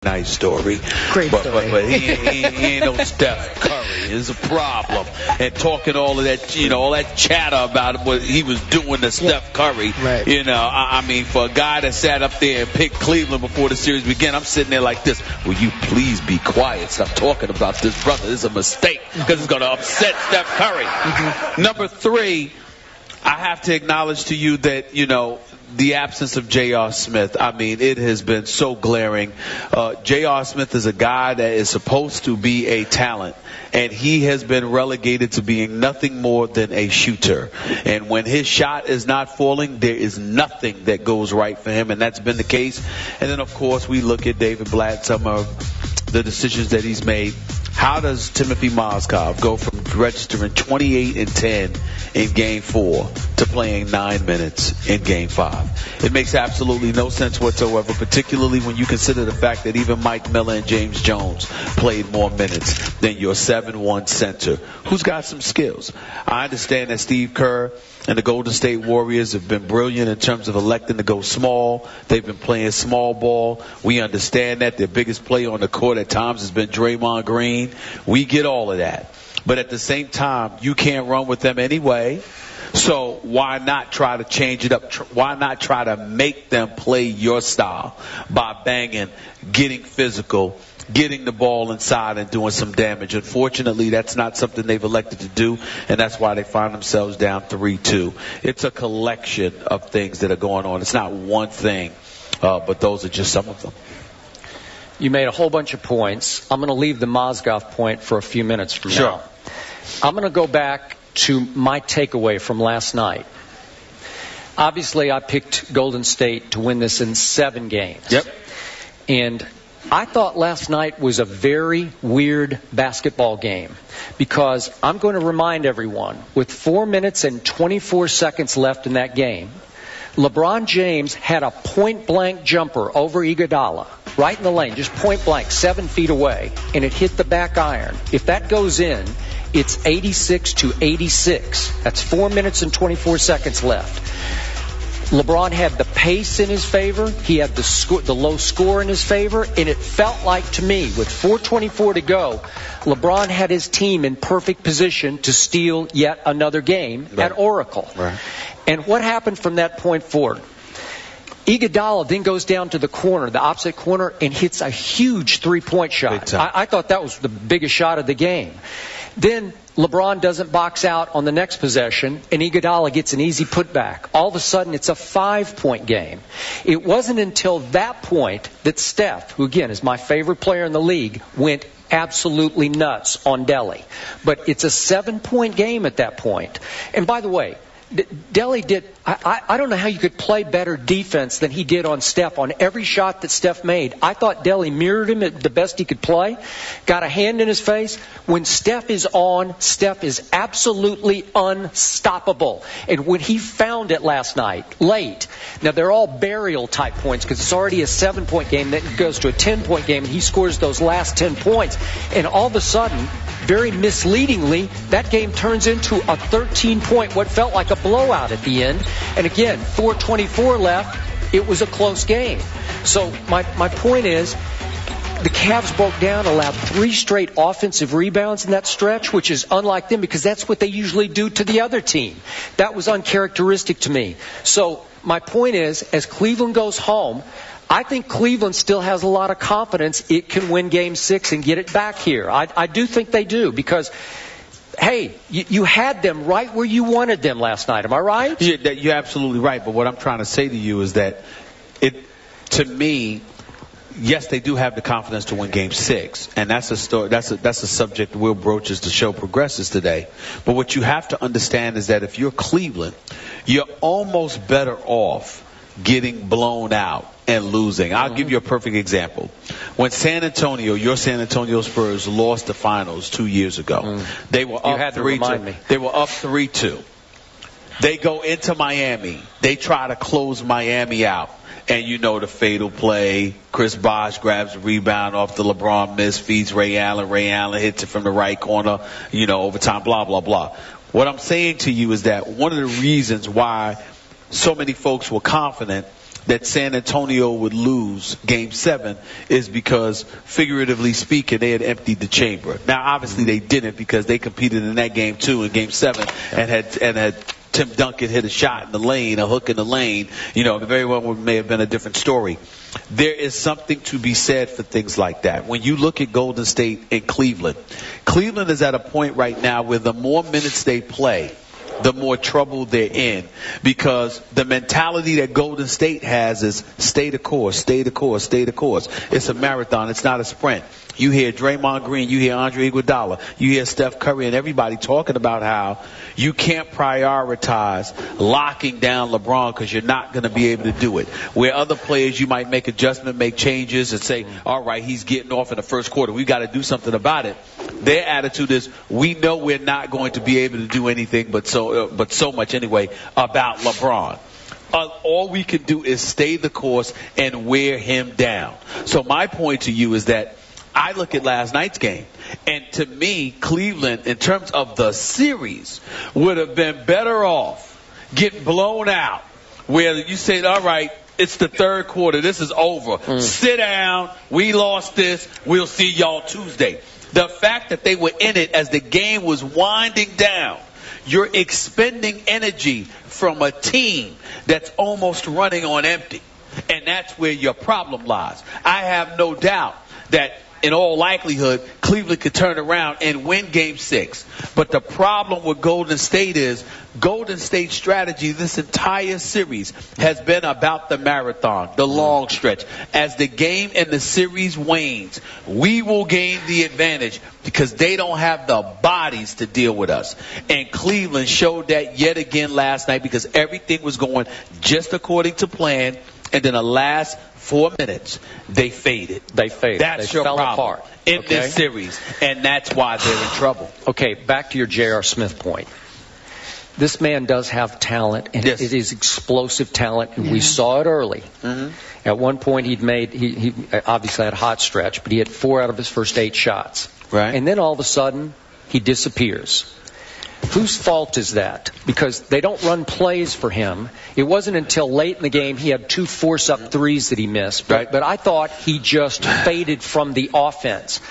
Nice story. Great story. But he ain't no Steph Curry. It's a problem. And talking all of that, all that chatter about what he was doing to Steph Curry. Right. I mean, for a guy that sat up there and picked Cleveland before the series began, I'm sitting there like this. Will you please be quiet? Stop talking about this, brother. This is a mistake because it's going to upset Steph Curry. Mm-hmm. Number 3, I have to acknowledge to you that, the absence of J.R. Smith. I mean, it has been so glaring. J.R. Smith is a guy that is supposed to be a talent, and he has been relegated to being nothing more than a shooter. And when his shot is not falling, there is nothing that goes right for him, and that's been the case. And then, of course, we look at David Blatt, some of the decisions that he's made. How does Timothy Mozgov go from registering 28 and 10 in Game 4 to playing 9 minutes in Game 5? It makes absolutely no sense whatsoever, particularly when you consider the fact that even Mike Miller and James Jones played more minutes than your 7-1 center, who's got some skills. I understand that Steve Kerr and the Golden State Warriors have been brilliant in terms of electing to go small. They've been playing small ball. We understand that. Their biggest player on the court at times has been Draymond Green. We get all of that. But at the same time, you can't run with them anyway. So why not try to change it up? Why not try to make them play your style by banging, getting physical, getting the ball inside and doing some damage? Unfortunately, that's not something they've elected to do, and that's why they find themselves down 3-2. It's a collection of things that are going on. It's not one thing, but those are just some of them. You made a whole bunch of points. I'm going to leave the Mozgov point for a few minutes from now. I'm going to go back to my takeaway from last night. Obviously, I picked Golden State to win this in 7 games. Yep. And I thought last night was a very weird basketball game because I'm going to remind everyone, with 4 minutes and 24 seconds left in that game, LeBron James had a point-blank jumper over Iguodala, right in the lane, just point-blank, 7 feet away, and it hit the back iron. If that goes in, it's 86-86. That's 4 minutes and 24 seconds left. LeBron had the pace in his favor. He had the low score in his favor. And it felt like to me, with 4:24 to go, LeBron had his team in perfect position to steal yet another game at Oracle. Right. And what happened from that point forward? Iguodala then goes down to the corner, the opposite corner, and hits a huge three-point shot. I thought that was the biggest shot of the game. Then LeBron doesn't box out on the next possession, and Iguodala gets an easy putback. All of a sudden, it's a 5-point game. It wasn't until that point that Steph, who again is my favorite player in the league, went absolutely nuts on Delly. But it's a 7-point game at that point. And by the way, Delly did, I don't know how you could play better defense than he did on Steph on every shot that Steph made. I thought Delly mirrored him at the best he could play, got a hand in his face. When Steph is on, Steph is absolutely unstoppable. And when he found it last night, late, now they're all burial type points because it's already a 7-point game, then it goes to a 10-point game, and he scores those last 10 points. And all of a sudden, very misleadingly, that game turns into a 13-point, what felt like a blowout at the end. And again, 4:24 left. It was a close game. So my point is, the Cavs broke down, allowed 3 straight offensive rebounds in that stretch, which is unlike them because that's what they usually do to the other team. That was uncharacteristic to me. So my point is, as Cleveland goes home, I think Cleveland still has a lot of confidence it can win Game 6 and get it back here. I do think they do because, hey, you had them right where you wanted them last night. Am I right? Yeah, you're absolutely right. But what I'm trying to say to you is that to me, yes, they do have the confidence to win Game 6, and that's a story. That's a subject we'll broach as the show progresses today. But what you have to understand is that if you're Cleveland, you're almost better off getting blown out and losing. I'll give you a perfect example. When your San Antonio Spurs lost the finals 2 years ago, they were up 3-2. They were up 3-2. They go into Miami. They try to close Miami out. And you know the fatal play. Chris Bosh grabs a rebound off the LeBron miss, feeds Ray Allen. Ray Allen hits it from the right corner, overtime, blah, blah, blah. What I'm saying to you is that one of the reasons why so many folks were confident that San Antonio would lose Game 7 is because, figuratively speaking, they had emptied the chamber. Now, obviously, they didn't because they competed in that game too in Game 7 and had Tim Duncan hit a shot in the lane, a hook in the lane. You know, very well may have been a different story. There is something to be said for things like that. When you look at Golden State and Cleveland, Cleveland is at a point right now where the more minutes they play, the more trouble they're in, because the mentality that Golden State has is stay the course, stay the course, stay the course. It's a marathon. It's not a sprint. You hear Draymond Green, you hear Andre Iguodala, you hear Steph Curry and everybody talking about how you can't prioritize locking down LeBron because you're not going to be able to do it. Where other players, you might make adjustment, make changes and say, all right, he's getting off in the first quarter. We got to do something about it. Their attitude is, we know we're not going to be able to do anything but so much anyway about LeBron. All we can do is stay the course and wear him down. So my point to you is that I look at last night's game, and to me, Cleveland, in terms of the series, would have been better off getting blown out, where you said, all right, it's the third quarter, this is over. Sit down, we lost this, we'll see y'all Tuesday. The fact that they were in it as the game was winding down, you're expending energy from a team that's almost running on empty. And that's where your problem lies. I have no doubt that in all likelihood, Cleveland could turn around and win Game 6. But the problem with Golden State is Golden State's strategy this entire series has been about the marathon, the long stretch. As the game and the series wanes, we will gain the advantage because they don't have the bodies to deal with us. And Cleveland showed that yet again last night because everything was going just according to plan. And then the last 4 minutes, they faded. They faded. That's they your fell problem apart in this series, and that's why they're in trouble. Okay, back to your J.R. Smith point. This man does have talent, and it is explosive talent, and we saw it early. At one point, he obviously had a hot stretch, but he had 4 out of his first 8 shots. Right. And then all of a sudden, he disappears. Whose fault is that? Because they don't run plays for him. It wasn't until late in the game he had 2 force-up threes that he missed. But I thought he just faded from the offense.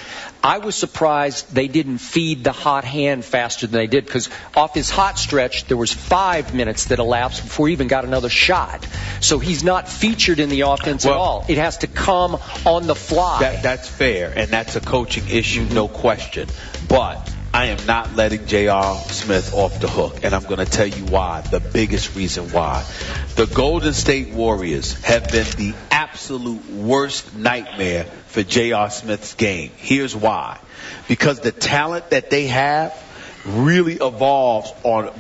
I was surprised they didn't feed the hot hand faster than they did, because off his hot stretch, there was 5 minutes that elapsed before he even got another shot. So he's not featured in the offense at all. It has to come on the fly. That's fair, and that's a coaching issue, no question. But I am not letting J.R. Smith off the hook, and I'm going to tell you why, the biggest reason why. The Golden State Warriors have been the absolute worst nightmare for J.R. Smith's game. Here's why. Because the talent that they have really evolves on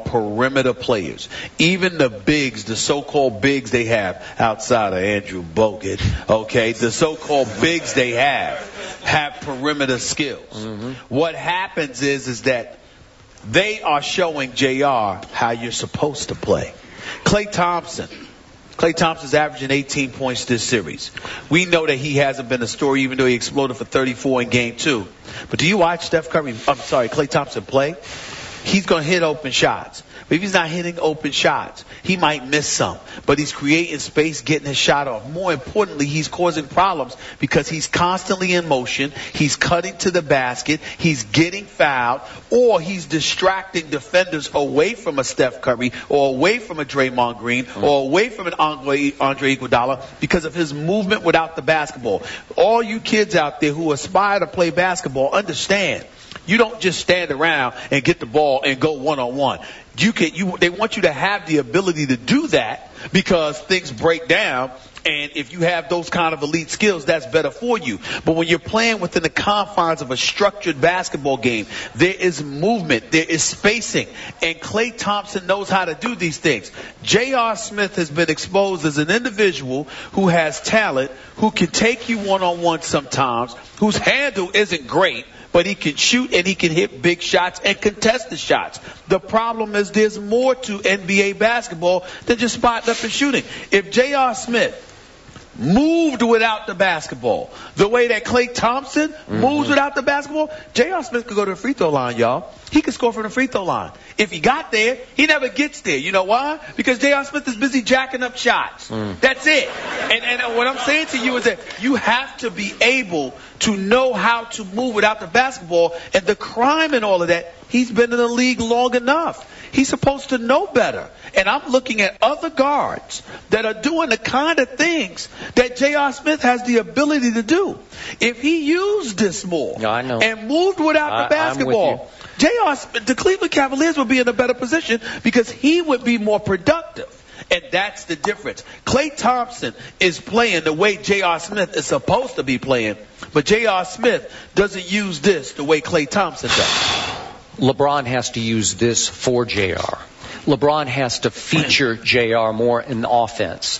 perimeter players. Even the bigs, the so-called bigs they have outside of Andrew Bogut, okay, the so-called bigs they have perimeter skills. What happens is that they are showing JR how you're supposed to play. Klay Thompson's averaging 18 points this series. We know that he hasn't been a story, even though he exploded for 34 in Game 2. But do you watch Klay Thompson play? He's going to hit open shots. But if he's not hitting open shots, he might miss some. But he's creating space, getting his shot off. More importantly, he's causing problems because he's constantly in motion. He's cutting to the basket. He's getting fouled. Or he's distracting defenders away from a Steph Curry or away from a Draymond Green or away from an Andre Iguodala because of his movement without the basketball. All you kids out there who aspire to play basketball, understand. You don't just stand around and get the ball and go one-on-one. They want you to have the ability to do that because things break down, and if you have those kind of elite skills, that's better for you. But when you're playing within the confines of a structured basketball game, there is movement, there is spacing, and Klay Thompson knows how to do these things. J.R. Smith has been exposed as an individual who has talent, who can take you one-on-one sometimes, whose handle isn't great, but he can shoot and he can hit big shots and contest the shots. The problem is there's more to NBA basketball than just spotting up and shooting. If J.R. Smith moved without the basketball, the way that Klay Thompson moves without the basketball, J.R. Smith could go to the free throw line, y'all. He could score from the free throw line. If he got there, he never gets there. You know why? Because J.R. Smith is busy jacking up shots. That's it. And what I'm saying to you is that you have to be able to know how to move without the basketball. And the crime in all of that, he's been in the league long enough. He's supposed to know better. And I'm looking at other guards that are doing the kind of things that J.R. Smith has the ability to do. If he used this more and moved without the basketball, J.R. Smith, the Cleveland Cavaliers would be in a better position because he would be more productive. And that's the difference. Klay Thompson is playing the way J.R. Smith is supposed to be playing, but J.R. Smith doesn't use this the way Klay Thompson does. LeBron has to use this for JR. LeBron has to feature JR more in the offense.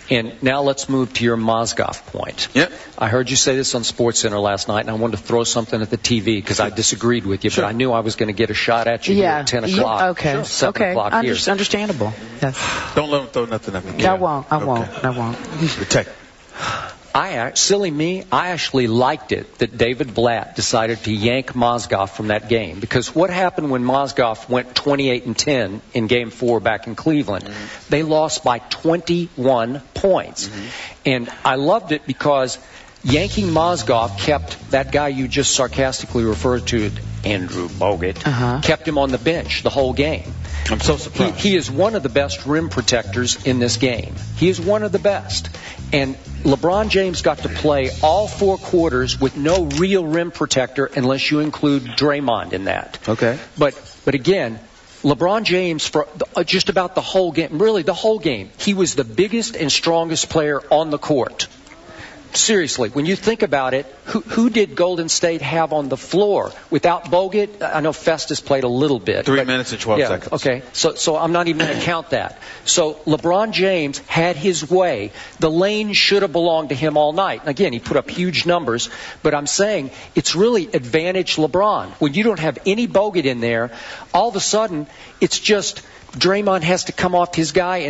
And now let's move to your Mozgov point. Yep. I heard you say this on SportsCenter last night, and I wanted to throw something at the TV because I disagreed with you, but I knew I was going to get a shot at you here at 10 o'clock. Okay. 7 o'clock here. Understandable. Yes. Don't let him throw nothing at me. I won't. Protect. I actually liked it that David Blatt decided to yank Mozgov from that game, because what happened when Mozgov went 28-10 in Game 4 back in Cleveland? They lost by 21 points. And I loved it because yanking Mozgov kept that guy you just sarcastically referred to, Andrew Bogut, kept him on the bench the whole game. I'm so surprised. He is one of the best rim protectors in this game. He is one of the best. And LeBron James got to play all 4 quarters with no real rim protector unless you include Draymond in that. Okay. But again, LeBron James, for just about the whole game, really the whole game, he was the biggest and strongest player on the court. Seriously, when you think about it, who did Golden State have on the floor? Without Bogut, I know Festus played a little bit. 3 minutes and 12 seconds. Okay, so I'm not even going to count that. So LeBron James had his way. The lane should have belonged to him all night. Again, he put up huge numbers, but I'm saying it's really advantage LeBron. When you don't have any Bogut in there, all of a sudden it's just Draymond has to come off his guy and